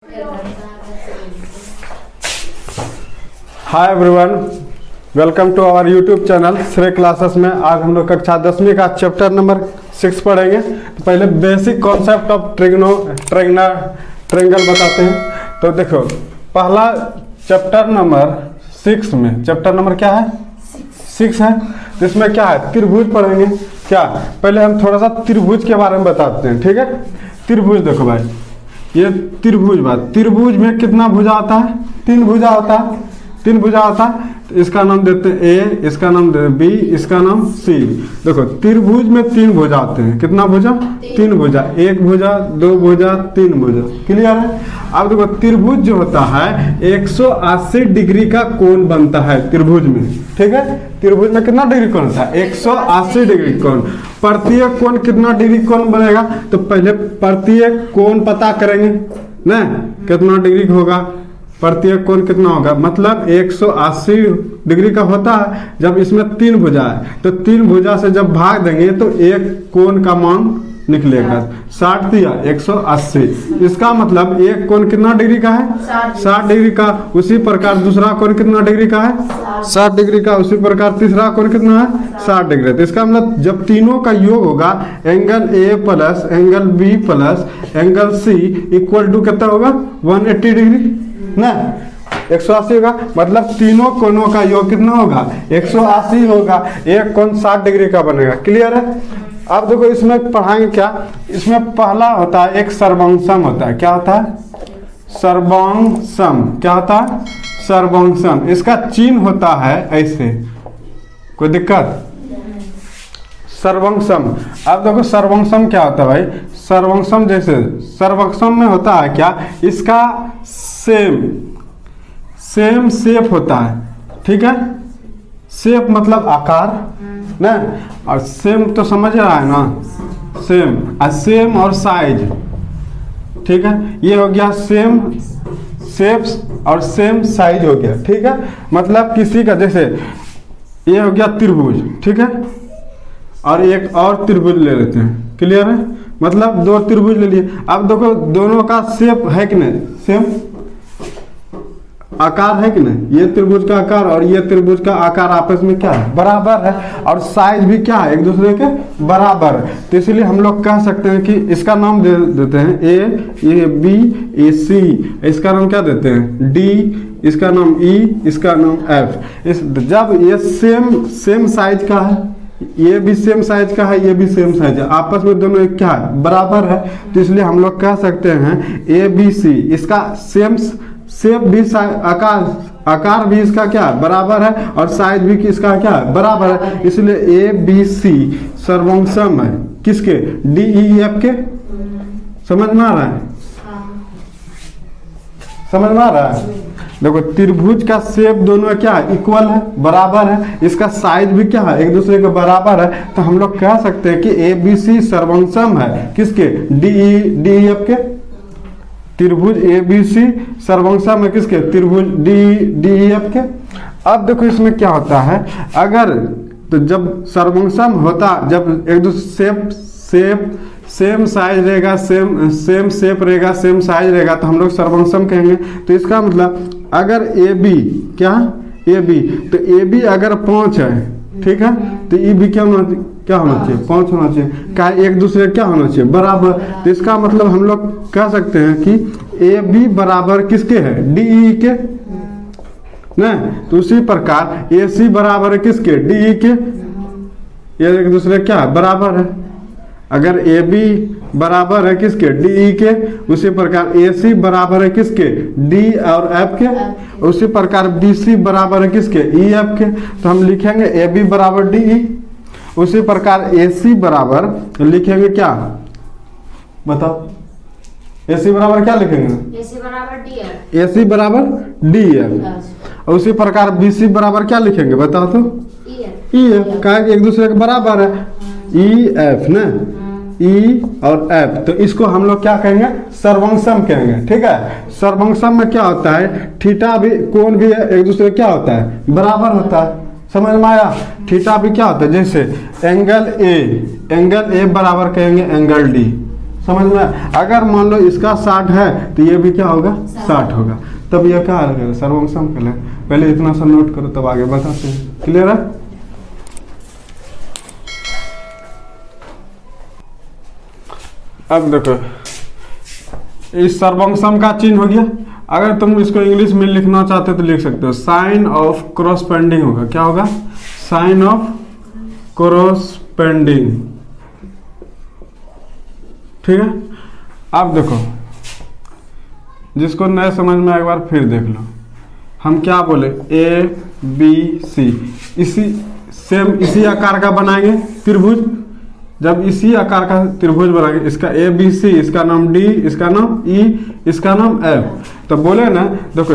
Hi everyone, welcome to our YouTube channel Shrey classes में। आज हम लोग कक्षा 10वीं का चैप्टर नंबर 6 पढ़ेंगे। तो पहले बेसिक कॉन्सेप्ट ऑफ ट्रायंगल बताते हैं। तो देखो, पहला चैप्टर नंबर 6 में, चैप्टर नंबर क्या है? 6 है। तो इसमें क्या है? त्रिभुज पढ़ेंगे। क्या, पहले हम थोड़ा सा त्रिभुज के बारे में बताते हैं, ठीक है। त्रिभुज देखो भाई, ये त्रिभुज में कितना भुजा होता है? 3 भुजा होता है। 3 भुजा होता है। तो इसका नाम देते हैं ए, इसका नाम देते हैं बी, इसका नाम सी। देखो, त्रिभुज में 3 भुजा आते हैं। कितना भुजा? 3 भुजा। 1 भुजा, 2 भुजा, 3 भुजा। क्लियर है? अब देखो, त्रिभुज जो होता है 180 डिग्री का कोण बनता है त्रिभुज में, ठीक है। त्रिभुज में कितना डिग्री कोण होता है? 180 डिग्री कोण। प्रत्येक कोण कितना डिग्री कोण बनेगा? तो पहले प्रत्येक कोण पता करेंगे ना, कितना डिग्री होगा। प्रत्येक कोण कितना होगा? मतलब 180 डिग्री का होता है। जब इसमें 3 भुजा है तो 3 भुजा से जब भाग देंगे तो एक कोण का मान निकलेगा 60 दिया 180। इसका मतलब एक कोण कितना डिग्री का है? 60 डिग्री का। उसी प्रकार दूसरा कोण कितना डिग्री का है? 60 डिग्री का। उसी प्रकार तीसरा कोण कितना है? 60 डिग्री। तो इसका मतलब जब तीनों का योग होगा, angle A plus angle B plus angle C equal to कितना होगा? 180 डिग्री ना, 180 होगा। मतलब तीनों कोणों का योग कितना होगा? 180 होगा। एक कोण 60 डिग्री का बनेगा। क्लियर है? अब देखो, इसमें पढ़ाएंगे क्या। इसमें पहला होता है एक सर्वंसम होता है। क्या होता है? सर्वंसम। क्या होता है? सर्वंसम। इसका चिन्ह होता है ऐसे। कोई दिक्कत? सर्वंसम। अब देखो, सर्वंसम क्या होता है भाई? सर्वंसम जैसे सर्वंसम में होता है क्या, इसका सेम शेप होता है, ठीक है। शेप मतलब आकार ना, और सेम तो समझ रहा है ना, सेम। और सेम और साइज, ठीक है। ये हो गया सेम शेप्स और सेम साइज हो गया, ठीक है। मतलब किसी का, जैसे ये हो गया त्रिभुज, ठीक है, और एक और त्रिभुज ले लेते हैं। क्लियर है? मतलब 2 त्रिभुज ले लिए। अब देखो, दोनों का शेप है कि नहीं? सेम आकार है कि नहीं? ये त्रिभुज का आकार और ये त्रिभुज का आकार आपस में क्या है? बराबर है। और साइज भी क्या है? एक दूसरे के बराबर है। तो इसलिए हम लोग कह सकते हैं कि इसका नाम दे देते हैं ए, ये बी, ए सी। इसका नाम क्या देते हैं? डी। इसका नाम ई, इसका नाम एफ। जब ये सेम साइज का है, ये भी सेम साइज का है, ये भी सेम साइज है, आपस में दोनों क्या है? बराबर है। तो इसलिए हम लोग कह सकते हैं ए बी सी, इसका सेम शेप भी, आकार भी इसका क्या है? बराबर है। और साइज भी इसका क्या है? बराबर है। इसलिए ए बी सी सर्वंसम है किसके? डी ई एफ के। समझ में आ रहा है? समझ में आ रहा है? देखो, त्रिभुज का शेप दोनों क्या है? इक्वल है, बराबर है। इसका साइज भी क्या है? एक दूसरे के बराबर है। तो हम लोग कह सकते हैं कि ए बी सी सर्वंसम है किसके? डी ई एफ के। त्रिभुज ए बी सी सर्वंसम है किसके? त्रिभुज डी ई एफ के। अब देखो, इसमें क्या होता है, अगर तो जब सर्वंसम होता, जब एक दूसरे सेम साइज रहेगा, सेम शेप रहेगा, सेम साइज रहेगा, तो हम लोग सर्वंसम कहेंगे। तो इसका मतलब अगर ए बी, क्या ए बी, तो ए बी अगर 5 है, ठीक है, तो ई भी क्या होना चाहिए? 5 होना चाहिए। क्या एक दूसरे क्या होना चाहिए? बराबर। तो इसका मतलब हम लोग कह सकते हैं कि ए बी बराबर किसके है? डी ई के ना। तो उसी प्रकार ए सी बराबर है किसके? डी ई के। ये एक दूसरे क्या बराबर है। अगर ए बी बराबर है किसके? डी ई के, उसी प्रकार ए सी बराबर है किसके? डी और एफ के। उसी प्रकार बी सी बराबर है किसके? ई एफ के। तो हम लिखेंगे ए बी बराबर डी ई। उसी प्रकार ए सी बराबर लिखेंगे क्या? बताओ, ए सी बराबर क्या लिखेंगे? ए सी बराबर डी एफ। ए सी बराबर डी एफ। उसी प्रकार बी सी बराबर क्या लिखेंगे? बताओ तो। E F. का एक दूसरे के बराबर है, ई एफ ना, ई और एफ। तो इसको हम लोग क्या कहेंगे? सर्वंसम कहेंगे, ठीक है। सर्वंसम में क्या होता है? थीटा भी, कोण भी एक दूसरे क्या होता है? बराबर होता है। समझ में आया? थीटा भी क्या होता है? जैसे एंगल ए बराबर कहेंगे एंगल डी, समझ में आया? अगर मान लो इसका 60 है तो ये भी क्या होगा 60 होगा, तब ये क्या होगा सर्वम समकल है। पहले इतना सा नोट करो तब आगे बताते हैं। क्लियर है? अब देखो इस सर्वंसम का चिन्ह हो गया। अगर तुम इसको इंग्लिश में लिखना चाहते हो तो लिख सकते हो साइन ऑफ क्रॉसपेंडिंग होगा। क्या होगा? Sine of corresponding. ठीक है। अब देखो जिसको नए समझ में एक बार फिर देख लो। हम क्या बोले ए बी सी, इसी सेम इसी आकार का बनाएंगे त्रिभुज। जब इसी आकार का त्रिभुज बनाएंगे, इसका ए बी सी, इसका नाम डी, इसका नाम ई, इसका नाम एफ, तो बोले ना देखो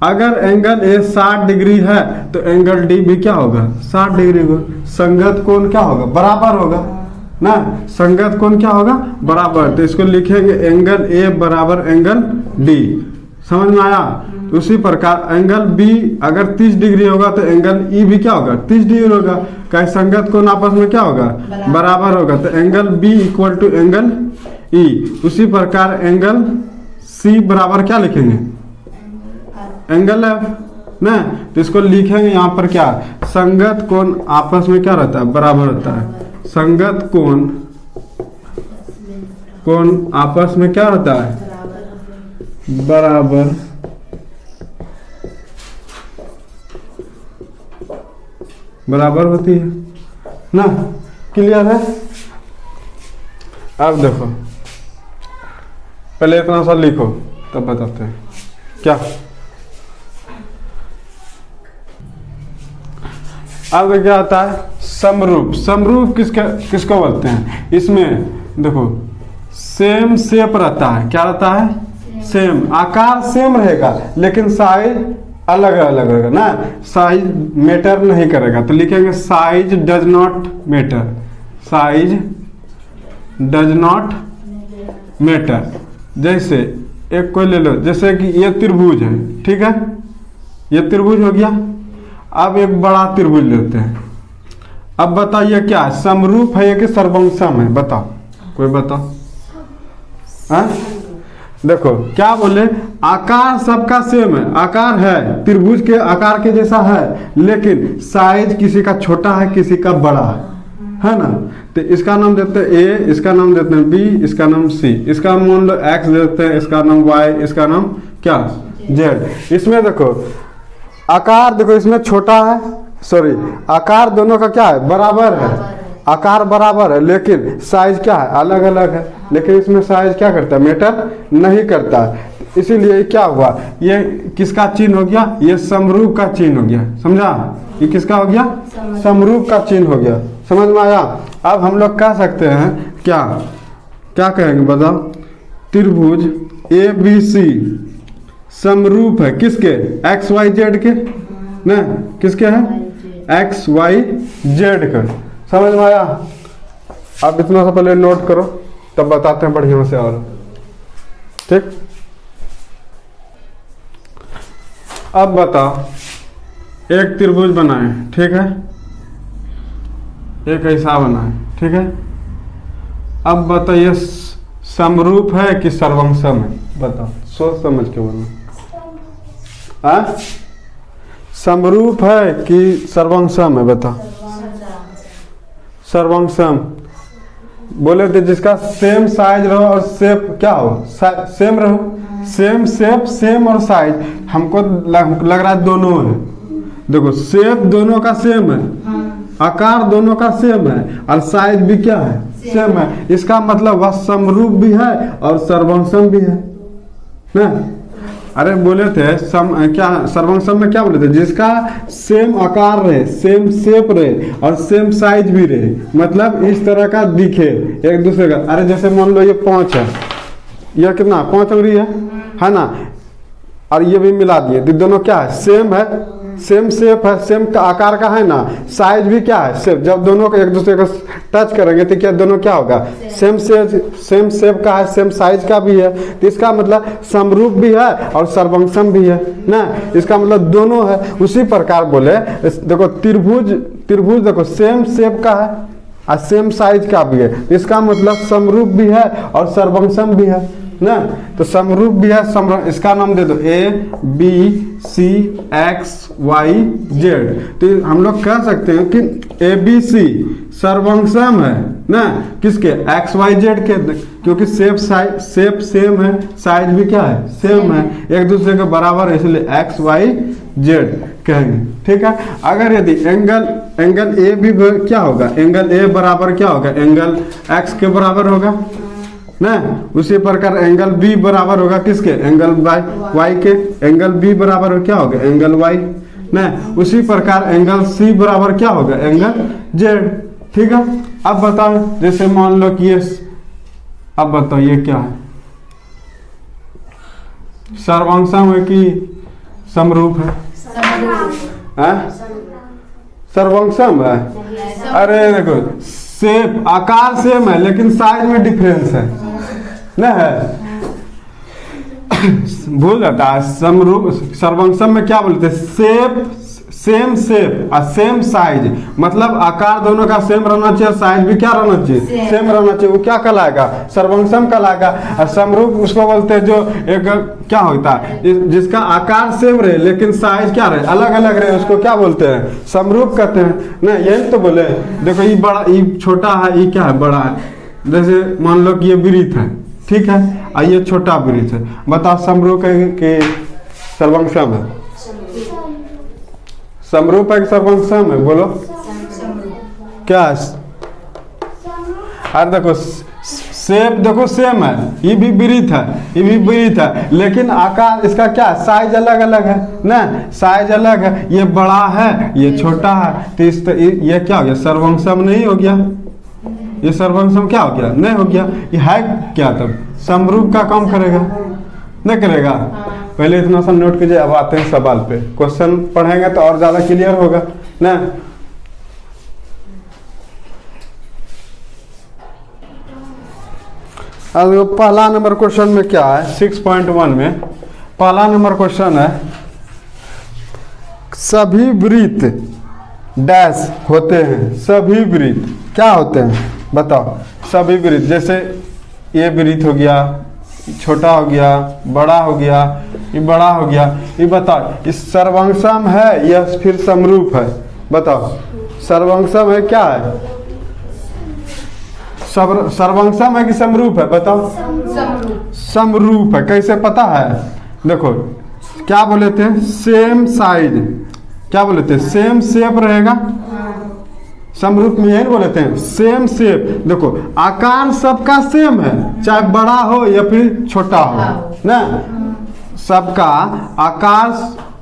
अगर एंगल ए 60 डिग्री है तो एंगल डी भी क्या होगा 60 डिग्री होगा। संगत कोण क्या होगा बराबर होगा ना, संगत कोण क्या होगा बराबर। तो इसको लिखेंगे एंगल ए बराबर एंगल डी। समझ में आया? तो उसी प्रकार एंगल बी अगर 30 डिग्री होगा तो एंगल ई भी क्या होगा 30 डिग्री होगा। कहीं संगत कोण आपस में क्या होगा बराबर होगा। तो angle B equal to angle E. उसी प्रकार एंगल सी बराबर क्या लिखेंगे एंगल एफ ना। तो इसको लिखेंगे यहाँ पर क्या संगत कोण आपस में क्या रहता है बराबर होता है। संगत कोण आपस में क्या होता है बराबर। बराबर होती है ना। क्लियर है? अब देखो पहले इतना सा लिखो तब बताते हैं क्या। अब क्या आता है समरूप। समरूप किसको बोलते हैं? इसमें देखो सेम शेप रहता है। क्या रहता है? सेम। आकार सेम रहेगा लेकिन साइज अलग अलग रहेगा ना। साइज मैटर नहीं करेगा। तो लिखेंगे size does not matter. Size does not matter. जैसे एक कोई ले लो, जैसे कि ये त्रिभुज है, ठीक है, ये त्रिभुज हो गया। अब एक बड़ा त्रिभुज लेते हैं। अब बताइए क्या समरूप है कि सर्वंसम है? बताओ, कोई बताओ। हाँ देखो क्या बोले आकार सबका सेम है। आकार है त्रिभुज के आकार के जैसा है लेकिन साइज किसी का छोटा है किसी का बड़ा है ना। तो इसका नाम देते हैं ए, इसका नाम देते हैं बी, इसका नाम सी, इसका मान लो एक्स देते हैं, इसका नाम वाई, इसका नाम क्या जेड। इसमें देखो आकार देखो इसमें छोटा है, सॉरी आकार दोनों का क्या है बराबर है। आकार बराबर है लेकिन साइज क्या है अलग अलग है। लेकिन इसमें साइज क्या करता है मैटर नहीं करता है। इसीलिए क्या हुआ ये किसका चिन्ह हो गया? ये समरूप का चिन्ह हो गया। समझा? ये किसका हो गया? समरूप का चिन्ह हो गया। समझ में आया? अब हम लोग कह सकते हैं क्या क्या कहेंगे बताओ? त्रिभुज ए बी सी समरूप है किसके? एक्स वाई जेड के ना। किसके है? एक्स वाई जेड का। समझ में आया? अब इतना सा पहले नोट करो तब बताते हैं बढ़िया से। और ठीक, अब बताओ एक त्रिभुज बनाए, ठीक है, एक ऐसा बनाए, ठीक है। अब बताइए समरूप है कि सर्वंसम है? बताओ, सोच समझ के बोलो। समरूप है कि सर्वंसम है? बताओ। सर्वंसम बोले थे जिसका सेम साइज रहो और शेप क्या हो सेम रहो। सेम शेप सेम और साइज हमको लग रहा है दोनों है। देखो शेप दोनों का सेम है, आकार दोनों का सेम है और साइज भी क्या है सेम है। इसका मतलब वह समरूप भी है और सर्वंसम भी है ना। अरे बोले थे क्या सर्वंसम में क्या बोले थे? जिसका सेम आकार रहे, सेम शेप रहे और सेम साइज भी रहे, मतलब इस तरह का दिखे एक दूसरे का। अरे जैसे मान लो ये 5 है, यह कितना 5 अंगुरी है ना, और ये भी मिला दिए तो दोनों क्या है सेम है, सेम शेप है, सेम का आकार का है ना, साइज भी क्या है सेम। जब दोनों को एक दूसरे को टच करेंगे तो क्या दोनों क्या होगा सेम शेप का है, सेम साइज का भी है। तो इसका मतलब समरूप भी है और सर्वंसम भी है ना। इसका मतलब दोनों है। उसी प्रकार बोले देखो त्रिभुज देखो सेम शेप का और सेम साइज का भी है, इसका मतलब समरूप भी है और सर्वंसम भी है ना। तो समरूप भी है, इसका नाम दे दो ABCXYZ। तो हम लोग कह सकते हैं कि ABC सर्वंसम है ना किसके, XYZ के, क्योंकि शेप सेम है, साइज भी क्या है, सेम है, एक दूसरे के बराबर है, इसलिए XYZ कहेंगे। ठीक है। अगर यदि एंगल ए भी क्या होगा, एंगल ए बराबर क्या होगा, एंगल एक्स के बराबर होगा ना। उसी प्रकार एंगल बी बराबर होगा किसके, एंगल वाई के। एंगल बी बराबर क्या होगा, एंगल वाई ना। उसी प्रकार एंगल सी बराबर क्या होगा, एंगल जेड। ठीक है। अब बताओ, जैसे मान लो कि ये, अब बताओ ये क्या है, सर्वंसम है कि समरूप है? सर्वंसम है। अरे देखो, शेप आकार सेम है लेकिन साइज में डिफरेंस है ना, है भूल जाता है। समरूप सर्वंसम में क्या बोलते हैं, सेम शेप और सेम साइज, मतलब आकार दोनों का सेम रहना चाहिए, साइज भी क्या रहना चाहिए, सेम रहना चाहिए, वो क्या कहलाएगा, सर्वंसम कहलाएगा। और समरूप उसको बोलते हैं जो एक क्या होता है, जिसका आकार सेम रहे लेकिन साइज क्या रहे, अलग अलग रहे, उसको क्या बोलते हैं, समरूप कहते हैं ना। यही तो बोले, देखो ये बड़ा, ये छोटा है, ये क्या है, बड़ा है। जैसे मान लो कि ये वृत्त है, ठीक है, और ये छोटा वृत्त है, बताओ समरूप है कि सर्वंसम है? समरूप है कि सर्वंसम है, बोलो क्या है? अरे देखो, शेप देखो सेम है, ये भी वृत्त है, ये भी वृत्त है, लेकिन आकार इसका क्या, साइज अलग अलग है ना, साइज अलग है, ये बड़ा है, ये छोटा है। तो ये क्या हो गया, सर्वंसम नहीं हो गया, ये सर्वंसम क्या हो गया, नहीं हो गया। ये है क्या, तब समरूप का काम करेगा, नहीं करेगा। पहले इतना सा नोट कीजिए, अब आते हैं सवाल पे। क्वेश्चन पढ़ेंगे तो और ज्यादा क्लियर होगा ना। अब पहला नंबर क्वेश्चन में क्या है, 6.1 में पहला नंबर क्वेश्चन है, सभी वृत्त डैश होते हैं, सभी वृत्त क्या होते हैं, बताओ। सभी वृत्त, जैसे ये वृत्त हो गया, छोटा हो गया, बड़ा हो गया, ये बड़ा हो गया, ये बताओ, इस सर्वंसम है या फिर समरूप है, बताओ। सर्वंसम है, क्या है, सर्वंसम है कि समरूप है, बताओ। समरूप है। कैसे पता है, देखो क्या बोले थे, सेम साइज, क्या बोले थे, सेम शेप रहेगा। समरूप में यही बोले थे, सेम शेप। देखो आकार सबका सेम है, चाहे बड़ा हो या फिर छोटा हो ना, सबका आकार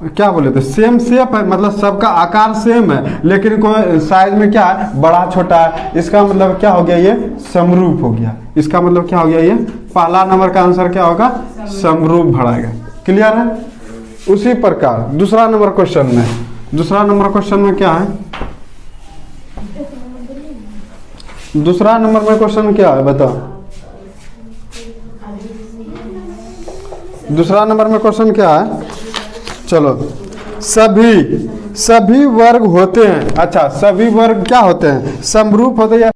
क्या बोले थे, सेम शेप है, मतलब सबका आकार सेम है, लेकिन कोई साइज में क्या है, बड़ा छोटा है। इसका मतलब क्या हो गया, ये समरूप हो गया। इसका मतलब क्या हो गया, ये पहला नंबर का आंसर क्या होगा, समरूप भराएगा। क्लियर है। उसी प्रकार दूसरा नंबर क्वेश्चन में, दूसरा नंबर क्वेश्चन में क्या है, दूसरा नंबर में क्वेश्चन क्या है, बताओ। दूसरा नंबर में क्वेश्चन क्या है, चलो। सभी वर्ग होते हैं, अच्छा सभी वर्ग क्या होते हैं, समरूप होते हैं या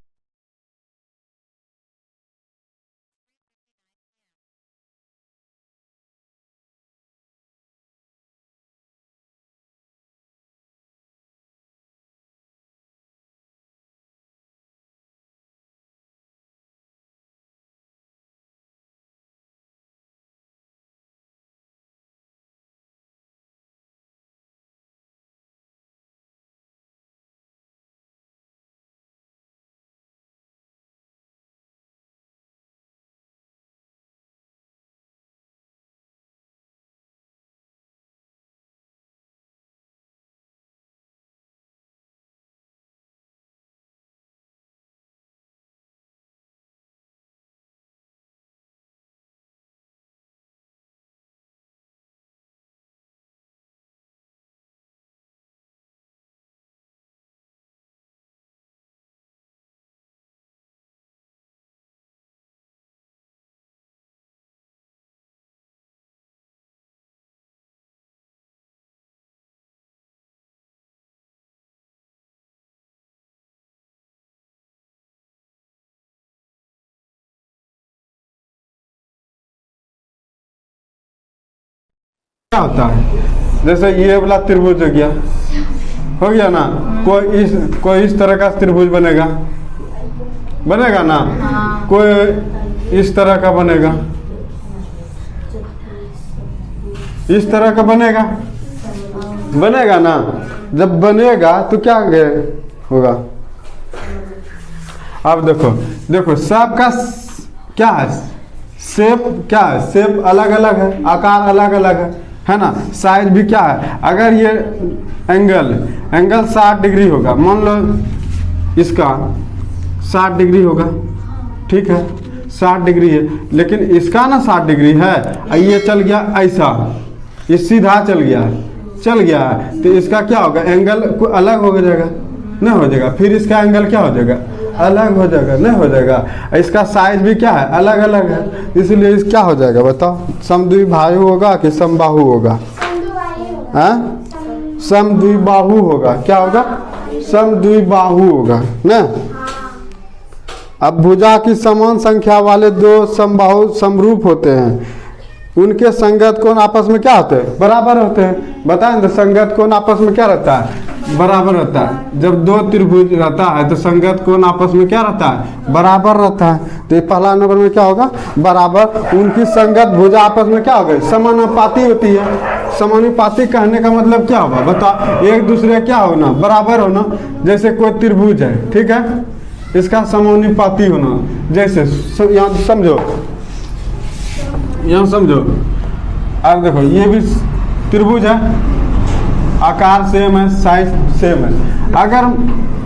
क्या होता है, जैसे ये वाला त्रिभुज हो गया ना, कोई इस तरह का त्रिभुज बनेगा ना, कोई इस तरह का बनेगा, इस तरह का बनेगा ना। जब बनेगा तो क्या होगा, अब देखो सबका क्या है, शेप क्या है, शेप अलग अलग है, आकार अलग अलग है ना, साइज भी क्या है। अगर ये एंगल 60 डिग्री होगा, मान लो इसका 60 डिग्री होगा, ठीक है 60 डिग्री है, लेकिन इसका ना 60 डिग्री है, ये चल गया ऐसा, ये सीधा चल गया तो इसका क्या होगा, एंगल अलग हो जाएगा, नहीं हो जाएगा। फिर इसका एंगल क्या हो जाएगा, अलग हो जाएगा, नहीं हो जाएगा। इसका साइज भी क्या है, अलग अलग है, इसलिए इस क्या हो जाएगा बताओ, समद्विबाहु होगा कि समबाहु होगा, समद्विबाहु होगा, क्या होगा, समद्विबाहु होगा ना। अब भुजा की समान संख्या वाले दो समबाहु समरूप होते हैं, उनके संगत कोण आपस में क्या होते हैं, बराबर होते हैं। बताएं तो संगत कोण आपस में क्या रहता है, बराबर रहता है। जब दो त्रिभुज रहता है तो संगत कोण आपस में क्या रहता है, बराबर रहता है। तो पहला नंबर में क्या होगा, बराबर। उनकी संगत भुजा आपस में क्या होगा, समानुपाती होती है। समानुपाती कहने का मतलब क्या होगा बताओ, एक दूसरे क्या होना, बराबर होना। जैसे कोई त्रिभुज है, ठीक है, इसका समानुपाती होना। जैसे यहाँ समझो, अब देखो ये भी त्रिभुज है, आकार सेम है, साइज सेम है। अगर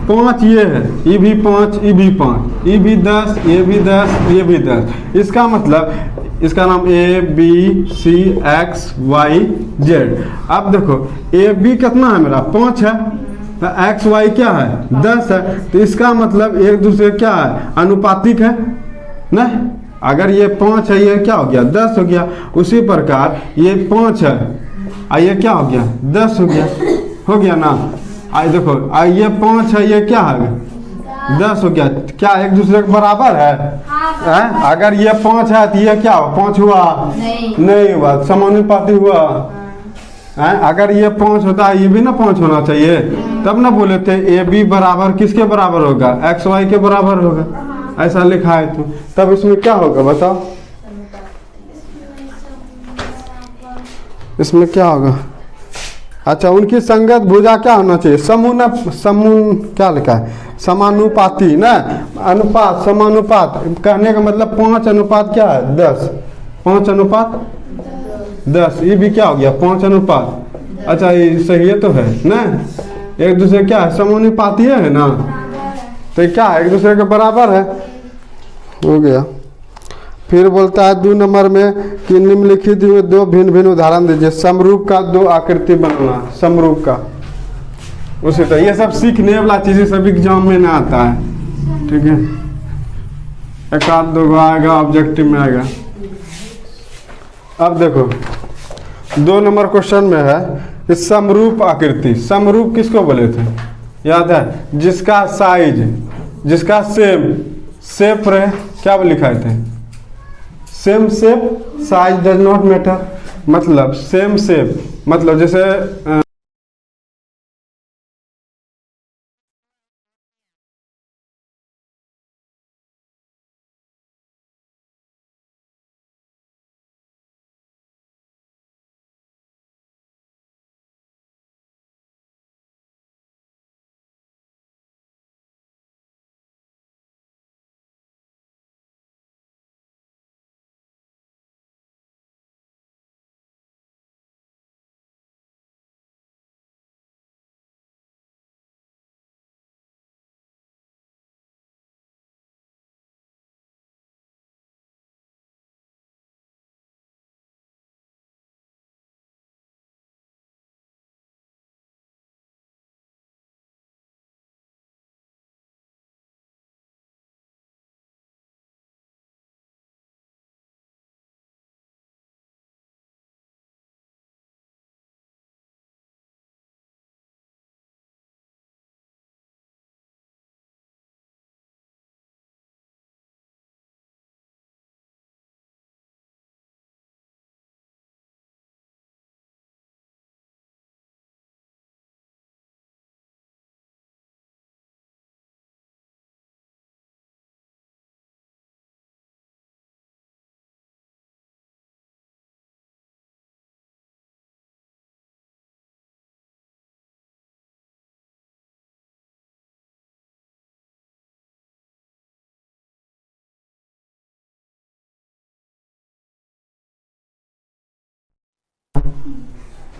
5 ये है, ये भी 5, ये भी 5, ये भी 10, ये भी 10, ये भी 10, इसका मतलब इसका नाम ABCXYZ। अब देखो AB कितना है मेरा, 5 है, तो XY क्या है, 10 है। तो इसका मतलब एक दूसरे क्या है, अनुपातिक है नहीं। अगर ये 5 है, ये क्या हो गया, 10 हो गया। उसी प्रकार ये 5 है, ये क्या हो गया, 10 हो गया ना। देखो ये 5 है, ये क्या है, 10 हो गया। क्या एक दूसरे के बराबर है? अगर ये 5 है तो ये क्या हो, 5 हुआ नहीं हुआ, समानुपाती हुआ। अगर ये 5 होता है, ये भी ना 5 होना चाहिए, तब ना बोले थे AB बराबर किसके बराबर होगा, XY के बराबर होगा। ऐसा लिखा है तो तब इसमें क्या होगा बताओ, इसमें क्या होगा। अच्छा, उनकी संगत भुजा क्या होना चाहिए, क्या लिखा है, समानुपाती ना, अनुपात, समानुपात कहने का मतलब 5 अनुपात क्या है, 10, 5 अनुपात 10, ये भी क्या हो गया, 5 अनुपात। अच्छा, ये सही है तो है ना, एक दूसरे क्या है, समानुपाती है ना, तो क्या है, एक दूसरे के बराबर है, हो गया। फिर बोलता है 2 नंबर में कि निम्नलिखित हुए 2 भिन्न भिन्न उदाहरण दीजिए। समरूप का 2 आकृति बनाना, समरूप का। उसी तरह ये सब सीखने वाला चीजें सब एग्जाम में ना आता है, ठीक है, एक आध 2 आएगा, ऑब्जेक्टिव में आएगा। अब देखो 2 नंबर क्वेश्चन में है कि समरूप आकृति, समरूप किसको बोले थे, याद है, जिसका साइज, जिसका शेप रहे, क्या लिखाए थे, same shape, size does not matter. मतलब सेम शेप, मतलब जैसे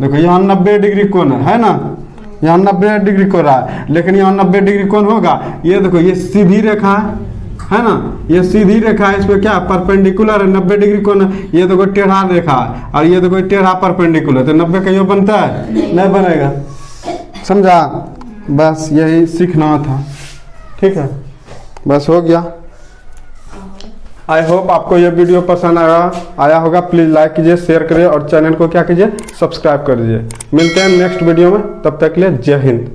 देखो यहाँ 90 डिग्री कोण है ना, यहाँ 90 डिग्री कोण रहा है, लेकिन यहाँ 90 डिग्री कोण होगा। ये देखो ये सीधी रेखा है ना, ये सीधी रेखा है, इस पे क्या परपेंडिकुलर है, 90 डिग्री कोण है। ये देखो टेढ़ा रेखा है और ये देखो टेढ़ा परपेंडिकुलर, तो 90 कहीं बनता है नहीं बनेगा। समझा, बस यही सीखना था। ठीक है, बस हो गया। आई होप आपको ये वीडियो पसंद आया होगा। प्लीज़ लाइक कीजिए, शेयर करिए और चैनल को क्या कीजिए, सब्सक्राइब कर दीजिए। मिलते हैं नेक्स्ट वीडियो में, तब तक के लिए जय हिंद।